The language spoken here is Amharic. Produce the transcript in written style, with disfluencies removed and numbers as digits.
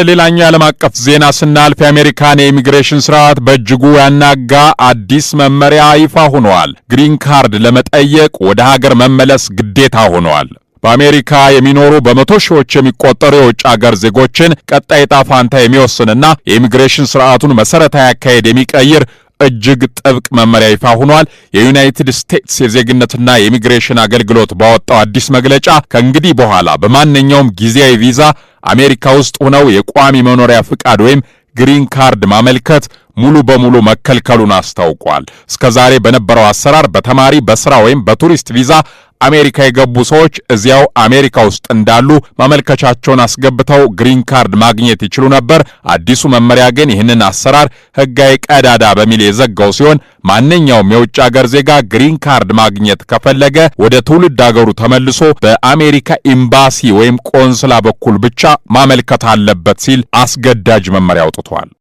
ሌላኛው ዓለም አቀፍ ዜና ስናልፍ የአሜሪካን የኢሚግሬሽን ስርዓት በእጅጉ ያናጋ አዲስ መመሪያ ይፋ ሆኗል። ግሪን ካርድ ለመጠየቅ ወደ ሀገር መመለስ ግዴታ ሆኗል። በአሜሪካ የሚኖሩ በመቶ ሺዎች የሚቆጠሩ የውጭ ሀገር ዜጎችን ቀጣይ ዕጣ ፈንታ የሚወስንና የኢሚግሬሽን ስርዓቱን መሰረታዊ አካሄድ የሚቀይር እጅግ ጥብቅ መመሪያ ይፋ ሆኗል። የዩናይትድ ስቴትስ የዜግነትና የኢሚግሬሽን አገልግሎት ባወጣው አዲስ መግለጫ ከእንግዲህ በኋላ በማንኛውም ጊዜያዊ ቪዛ አሜሪካ ውስጥ ሆነው የቋሚ መኖሪያ ፍቃድ ወይም ግሪን ካርድ ማመልከት ሙሉ በሙሉ መከልከሉን አስታውቋል። እስከዛሬ በነበረው አሰራር በተማሪ በስራ ወይም በቱሪስት ቪዛ አሜሪካ የገቡ ሰዎች እዚያው አሜሪካ ውስጥ እንዳሉ ማመልከቻቸውን አስገብተው ግሪን ካርድ ማግኘት ይችሉ ነበር። አዲሱ መመሪያ ግን ይህንን አሰራር ሕጋዊ ቀዳዳ በሚል የዘጋው ሲሆን ማንኛውም የውጭ ሀገር ዜጋ ግሪን ካርድ ማግኘት ከፈለገ ወደ ትውልድ ሀገሩ ተመልሶ በአሜሪካ ኤምባሲ ወይም ቆንስላ በኩል ብቻ ማመልከት አለበት ሲል አስገዳጅ መመሪያ አውጥቷል።